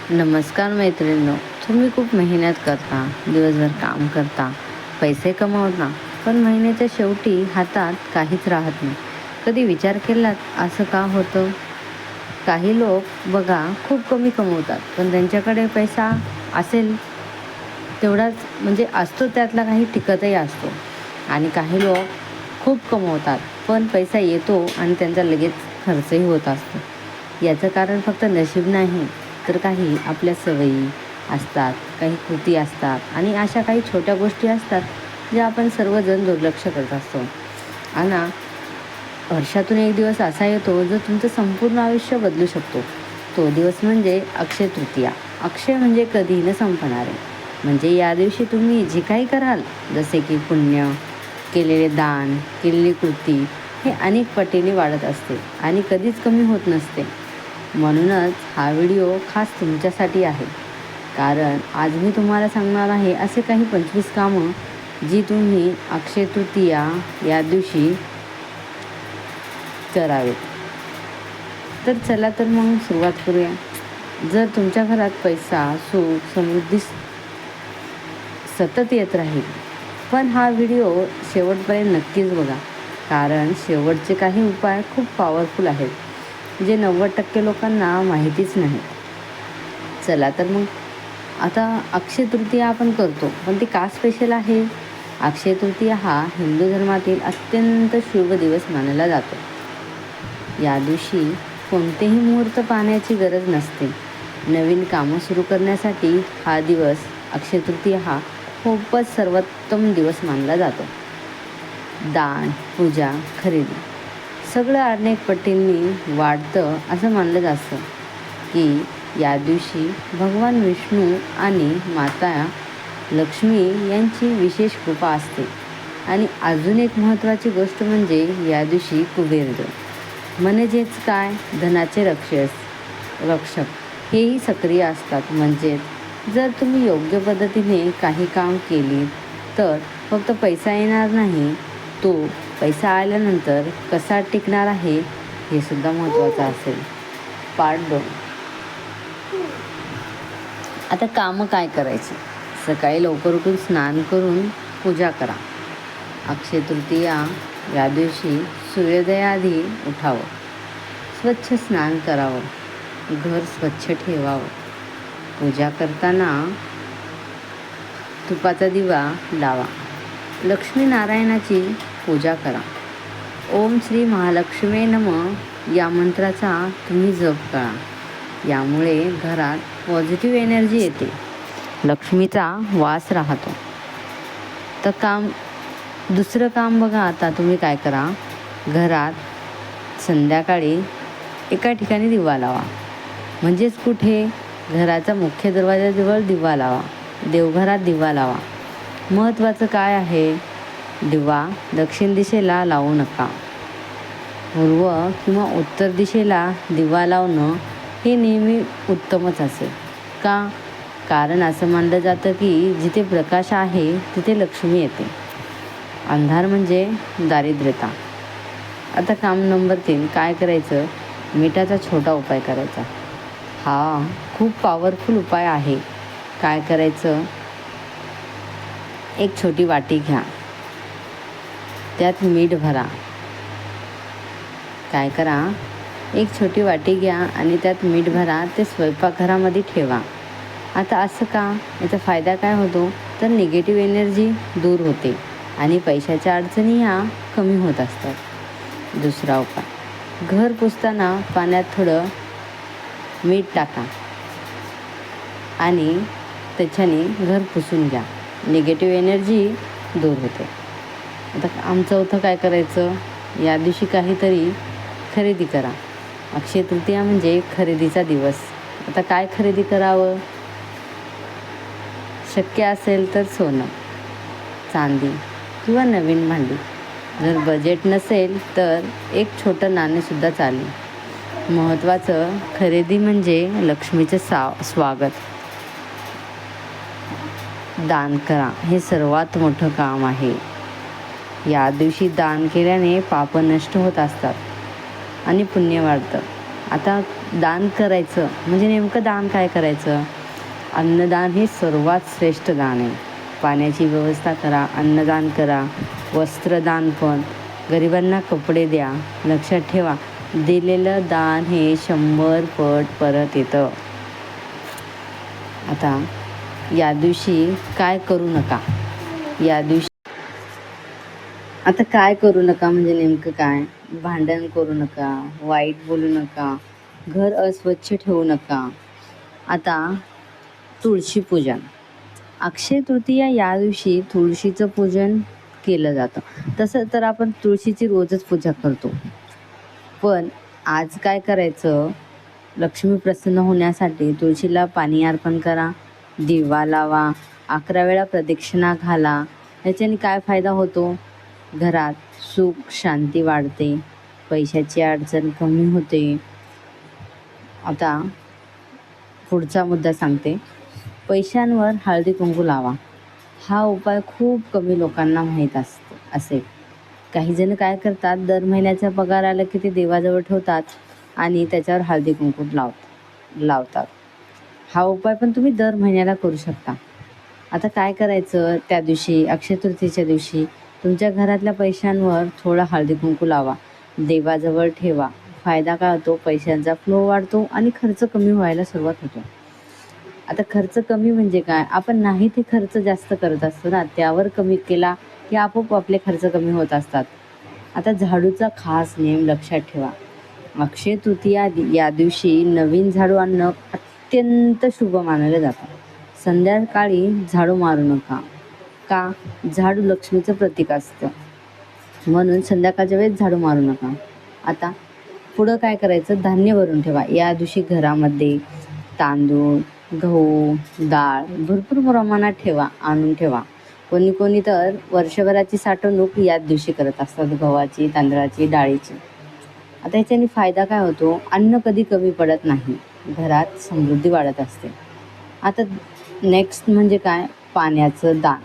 नमस्कार मैत्रिणींनो. तुम्ही खूप मेहनत करता, दिवसभर काम करता, पैसे कमावता, पण महिन्याच्या शेवटी हातात काहीच राहत नाही. कधी विचार केलात असं का होतं? काही लोक बघा खूप कमी कमवतात, पण त्यांच्याकडे पैसा असेल तेवढाच म्हणजे असतो, त्यातला काही टिकतही असतो. आणि काही लोक खूप कमवतात, पण पैसा येतो आणि त्यांचा लगेच खर्चही होत असतो. याचं कारण फक्त नशीब नाही, तर काही आपल्या सवयी असतात, काही कृती असतात आणि अशा काही छोट्या गोष्टी असतात ज्या आपण सर्वजण दुर्लक्ष करत असतो. आणि वर्षातून एक दिवस असा येतो जो तुमचं संपूर्ण आयुष्य बदलू शकतो. तो दिवस म्हणजे अक्षय तृतीया. अक्षय म्हणजे कधी न संपणारे. म्हणजे या दिवशी तुम्ही जे काही कराल, जसे की पुण्य, केलेले दान, केलेली कृती, हे अनेक पटीने वाढत असते आणि कधीच कमी होत नसते. म्हणूनच हा व्हिडिओ खास तुमच्यासाठी आहे. कारण आज मी तुम्हाला सांगणार आहे असे काही 25 कामं जी तुम्ही अक्षय तृतीया या दिवशी करावेत. तर चला तर मग सुरुवात करूया. जर तुमच्या घरात पैसा, सुख, समृद्धी सतत येत राहील, पण हा व्हिडिओ शेवटपर्यंत नक्कीच बघा. कारण शेवटचे काही उपाय खूप पॉवरफुल आहेत, जे 90% लोकांना माहितीच नाही. चला तर मग आता अक्षय तृतीया आपण करतो, पण ती का स्पेशल आहे? अक्षय तृतीया हा हिंदू धर्मातील अत्यंत शुभ दिवस मानला जातो. या दिवशी कोणतेही मुहूर्त पाहण्याची गरज नसते. नवीन कामं सुरू करण्यासाठी हा दिवस, अक्षय तृतीया हा खूपच सर्वोत्तम दिवस मानला जातो. दान, पूजा, खरेदी सगळं अनेक पटींनी वाढतं असं मानलं जातं की या दिवशी भगवान विष्णू आणि माता लक्ष्मी यांची विशेष कृपा असते. आणि अजून एक महत्त्वाची गोष्ट म्हणजे या दिवशी कुबेरदेव म्हणजेच काय, धनाचे रक्षक हेही सक्रिय असतात. म्हणजेच जर तुम्ही योग्य पद्धतीने काही काम केली तर फक्त पैसा येणार नाही, तो पैसा आल्यानंतर कसा टिकणार आहे हे सुद्धा महत्त्वाचं असेल. पार्ट 2. आता कामं काय करायची? सकाळी लवकर उठून स्नान करून पूजा करा. अक्षय तृतीया या दिवशी सूर्योदयाआधी उठावं, स्वच्छ स्नान करावं, घर स्वच्छ ठेवावं. पूजा करताना तुपाचा दिवा लावा. लक्ष्मीनारायणाची पूजा करा. ओम श्री महालक्ष्मी नमः या मंत्राचा तुम्ही जप करा. यामुळे घरात पॉझिटिव्ह एनर्जी येते, लक्ष्मीचा वास राहतो. तर दुसरं काम बघा. आता तुम्ही काय करा, घरात संध्याकाळी एका ठिकाणी दिवा लावा. म्हणजेच कुठे? घराचा मुख्य दरवाजाजवळ दिवा लावा, देवघरात दिवा लावा. महत्त्वाचं काय आहे? दिवा दक्षिण दिशेला लावू नका. पूर्व किंवा उत्तर दिशेला दिवा लावणं हे नेहमी उत्तमच असेल. का? कारण असं मानलं जातं की जिथे प्रकाश आहे तिथे लक्ष्मी येते. अंधार म्हणजे दारिद्र्यता. आता काम नंबर 3 काय करायचं? मिठाचा छोटा उपाय करायचा. हा खूप पॉवरफुल उपाय आहे. काय करायचं? एक छोटी वाटी घ्या, त्यात मीठ भरा. काय करा? एक छोटी वाटी घ्या आणि त्यात मीठ भरा. ते स्वयंपाकघरामध्ये ठेवा. आता असं का? याचा फायदा काय होतो? तर निगेटिव्ह एनर्जी दूर होते आणि पैशाच्या अडचणी ह्या कमी होत असतात. दुसरा उपाय, घर पुसताना पाण्यात थोडं मीठ टाका आणि त्याच्याने घर पुसून घ्या. निगेटिव्ह एनर्जी दूर होते. आता चौथं काय करायचं? या दिवशी काहीतरी खरेदी करा. अक्षय तृतीया म्हणजे खरेदीचा दिवस. आता काय खरेदी करावं? शक्य असेल तर सोनं, चांदी किंवा नवीन भांडी. जर बजेट नसेल तर एक छोटं नाणेसुद्धा चालेल. महत्त्वाचं, खरेदी म्हणजे लक्ष्मीचे स्वागत. दान करा, हे सर्वात मोठं काम आहे. या दिवशी दान केल्याने पाप नष्ट होत असतात आणि पुण्य वाढतं. आता दान करायचं म्हणजे नेमकं दान काय करायचं? अन्नदान हे सर्वात श्रेष्ठ दान आहे. पाण्याची व्यवस्था करा, अन्नदान करा, वस्त्रदान पण, गरिबांना कपडे द्या. लक्षात ठेवा, दिलेलं दान हे 100 पट परत येतं. आता या दिवशी काय करू नका? या दिवशी आता काय करू नका म्हणजे नेमकं काय? भांडण करू नका, वाईट बोलू नका, घर अस्वच्छ ठेवू नका. आता तुळशी पूजन. अक्षय तृतीया या दिवशी तुळशीचं पूजन केलं जातं. तसं तर आपण तुळशीची रोजच पूजा करतो. पण आज काय करायचं? लक्ष्मी प्रसन्न होण्यासाठी तुळशीला पाणी अर्पण करा, दिवा लावा, 11 वेळा प्रदक्षिणा घाला. ह्याच्याने काय फायदा होतो? घरात सुख शांती वाढते, पैशाची अडचण कमी होते. आता पुढचा मुद्दा सांगते. पैशांवर हळदी कुंकू लावा. हा उपाय खूप कमी लोकांना माहीत असेल. काही जण काय करतात, दर महिन्याचा पगार आला की ते देवाजवळ ठेवतात आणि त्याच्यावर हळदी कुंकू लावतात. हा उपाय पण तुम्ही दर महिन्याला करू शकता. आता काय करायचं? त्या दिवशी अक्षय तृतीयेच्या दिवशी तुमच्या घरातल्या पैशांवर थोडा हळदी कुंकू लावा, देवाजवळ ठेवा. फायदा काय होतो? पैशांचा फ्लो वाढतो आणि खर्च कमी व्हायला सुरुवात होतो. आता खर्च कमी म्हणजे काय? आपण नाही ते खर्च जास्त करत असतो ना, त्यावर कमी केला की आपोआप आपले खर्च कमी होत असतात. आता झाडूचा खास नियम लक्षात ठेवा. अक्षय तृतीया या दिवशी नवीन झाडू आणणं अत्यंत शुभ मानलं जातं. संध्याकाळी झाडू मारू नका. का? झाडू लक्ष्मीचं प्रतीक असतं, म्हणून संध्याकाळच्या वेळेस झाडू मारू नका. आता पुढं काय करायचं? धान्य भरून ठेवा. या दिवशी घरामध्ये तांदूळ, गहू, डाळ भरपूर प्रमाणात आणून ठेवा. कोणी तर वर्षभराची साठवणूक याच दिवशी करत असतात, गव्हाची, तांदळाची, डाळीची. आता याच्याने फायदा काय होतो? अन्न कधी कमी पडत नाही, घरात समृद्धी वाढत असते. आता नेक्स्ट म्हणजे काय? पाण्याचं दान.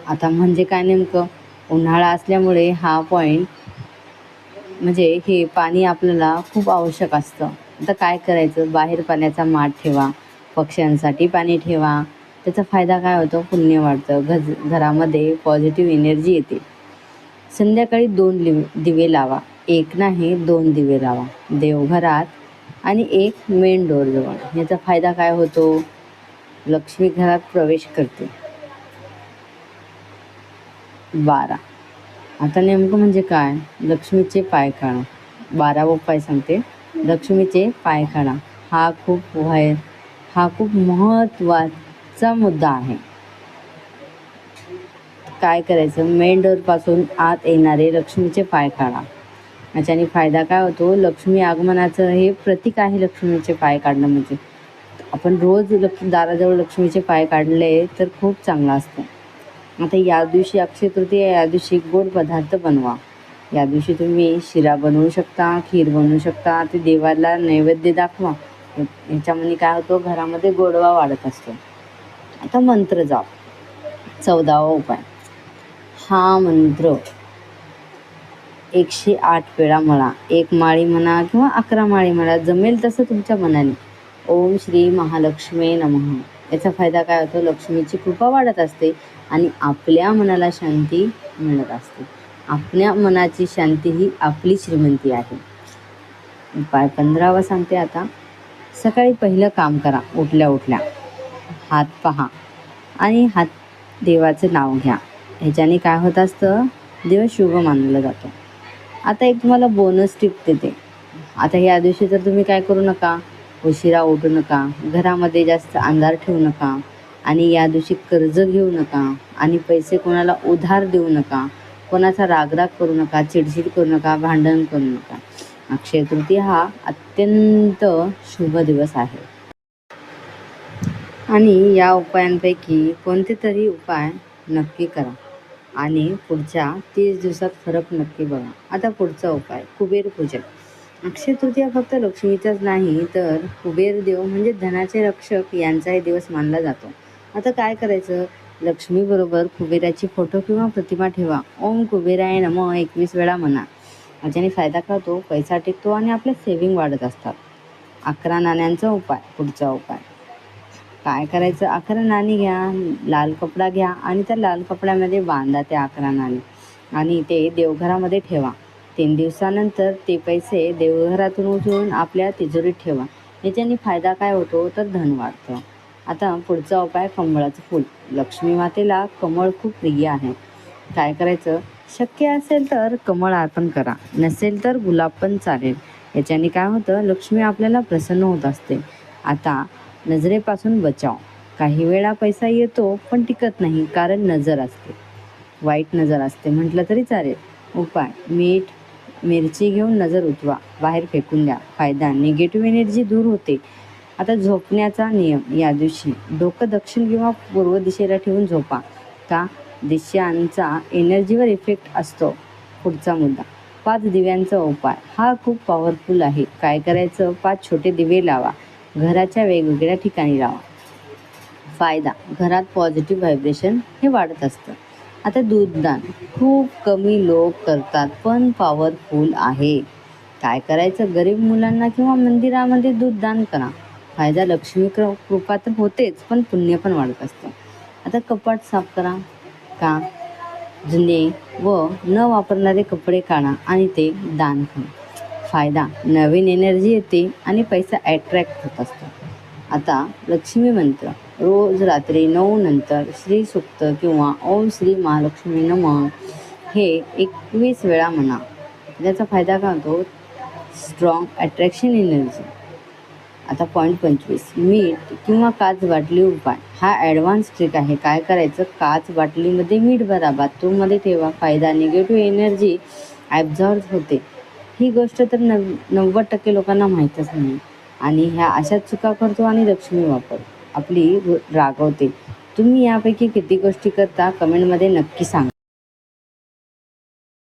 आता म्हणजे काय नेमकं? उन्हाळा असल्यामुळे हा पॉईंट म्हणजे हे पाणी आपल्याला खूप आवश्यक असतं. आता काय करायचं? बाहेर पाण्याचा माठ ठेवा, पक्ष्यांसाठी पाणी ठेवा. त्याचा फायदा काय होतो? पुण्य वाढतं, घरामध्ये पॉझिटिव्ह एनर्जी येते. संध्याकाळी 2 दिवे लावा. 1 नाही 2 दिवे लावा देवघरात आणि 1 मेन डोअरजवळ. याचा फायदा काय होतो? लक्ष्मी घरात प्रवेश करते. 12. आता नेमकं म्हणजे काय? लक्ष्मीचे पाय काढा. 12 उपाय सांगते. लक्ष्मीचे पाय काढा. हा खूप महत्त्वाचा मुद्दा आहे. काय करायचं? मेन डोअरपासून आत येणारे लक्ष्मीचे पाय काढा. याच्याने फायदा काय होतो? लक्ष्मी आगमनाचं हे प्रतीक आहे. लक्ष्मीचे पाय काढणं म्हणजे आपण रोज दाराजवळ लक्ष्मीचे पाय काढले तर खूप चांगलं असतं. आता या दिवशी अक्षय तृतीया या दिवशी गोड पदार्थ बनवा. या दिवशी तुम्ही शिरा बनवू शकता, खीर बनवू शकता. ते देवाला नैवेद्य दाखवा. ह्याच्यामध्ये काय होतं? घरामध्ये गोडवा वाढत असतो. आता मंत्र जाप. 14वा उपाय. हा मंत्र 108 वेळा म्हणा. 1 माळी म्हणा किंवा 11 माळी म्हणा, जमेल तसं तुमच्या मनाने. ओम श्री महालक्ष्मी नमः. याचा फायदा काय होतो? लक्ष्मीची कृपा वाढत असते आणि आपल्या मनाला शांती मिळत असते. आपल्या मनाची शांती ही आपली श्रीमंती आहे. उपाय 15वा सांगते आता. सकाळी पहिलं काम करा. उठल्या हात पहा आणि हात देवाचं नाव घ्या. ह्याच्याने काय होत असतं? दिवस शुभ मानला जातो. आता एक तुम्हाला बोनस टिप देते. आता या दिवशी तर तुम्ही काय करू नका? उशिरा उठू नका, घरामध्ये जास्त अंधार ठेवू नका आणि या दिवशी कर्ज घेऊ नका आणि पैसे कोणाला उधार देऊ नका. कोणाचा रागराग करू नका, चिडचिड करू नका, भांडण करू नका. अक्षय तृतीया हा अत्यंत शुभ दिवस आहे आणि या उपायांपैकी कोणते तरी उपाय नक्की करा आणि पुढच्या 30 दिवसात फरक नक्की बघा. आता पुढचा उपाय कुबेर पूजन. अक्षय तृतीया फक्त लक्ष्मीचाच नाही तर कुबेर देव म्हणजे धनाचे रक्षक यांचाही दिवस मानला जातो. आता काय करायचं? लक्ष्मीबरोबर कुबेराची फोटो किंवा प्रतिमा ठेवा. ओम कुबेराय नमः 21 वेळा म्हणा. याच्याने फायदा काय होतो, पैसा टिकतो आणि आपले सेविंग वाढत असतात. 11 नाण्यांचा उपाय. पुढचा उपाय काय करायचं, 11 नाणी घ्या, लाल कपडा घ्या आणि त्या लाल कपड्यामध्ये बांधा ते 11 नाणी आणि ते देवघरामध्ये ठेवा. 3 दिवसानंतर ते पैसे देवघरातून उचलून आपल्या तिजोरीत ठेवा. याच्याने फायदा काय होतो, तर धन वाढतं. आता पुढचा उपाय, कमळाचं फूल. लक्ष्मी मातेला कमळ खूप प्रिय आहे. काय करायचं, शक्य असेल तर कमळ अर्पण करा, नसेल तर गुलाब पण चालेल. याच्याने काय होतं, लक्ष्मी आपल्याला प्रसन्न होत असते. आता नजरेपासून बचाव. काही वेळा पैसा येतो पण टिकत नाही, कारण नजर असते, वाईट नजर असते म्हटलं तरी चालेल. उपाय, मीठ मिरची घेऊन नजर उठवा, बाहेर फेकून द्या. फायदा, निगेटिव्ह एनर्जी दूर होते. आता झोपण्याचा नियम. या दिवशी डोकं दक्षिण किंवा पूर्व दिशेला ठेवून झोपा. का, दिशांचा एनर्जीवर इफेक्ट असतो. पुढचा मुद्दा, 5 दिव्यांचा उपाय. हा खूप पॉवरफुल आहे. काय करायचं, 5 छोटे दिवे लावा, घराच्या वेगवेगळ्या ठिकाणी लावा. फायदा, घरात पॉझिटिव्ह व्हायब्रेशन हे वाढत असतं. आता दूधदान खूप कमी लोक करतात पण पॉवरफुल आहे. काय करायचं, गरीब मुलांना किंवा मंदिरामध्ये दूध दान करा. फायदा, लक्ष्मी कृपा तर होतेच पण पुण्य पण वाढत असतं. आता कपाट साफ करा. का, जुने व न वापरणारे कपडे काढा आणि ते दान करा. फायदा, नवीन एनर्जी येते आणि पैसा अट्रॅक्ट होत असतो. आता लक्ष्मी मंत्र. रोज रात्री 9 नंतर श्री सुक्त किंवा ओम श्री महालक्ष्मी नमः हे 21 वेळा म्हणा. त्याचा फायदा काय होतो, स्ट्रॉंग अट्रॅक्शन एनर्जी. आता पॉईंट 25, मीठ किंवा काच बाटली उपाय. हा ॲडव्हान्स ट्रिक आहे. काय करायचं, काच बाटलीमध्ये मीठ भरा, बाथरूममध्ये ठेवा. फायदा, निगेटिव्ह एनर्जी ॲब्झॉर्ब होते. ही गोष्ट तर 90% लोकांना माहीतच नाही आणि ह्या अशाच चुका करतो आणि लक्ष्मी आपली रागवते. तुम्ही यापैकी किती गोष्टी करता, कमेंटमध्ये नक्की सांगा.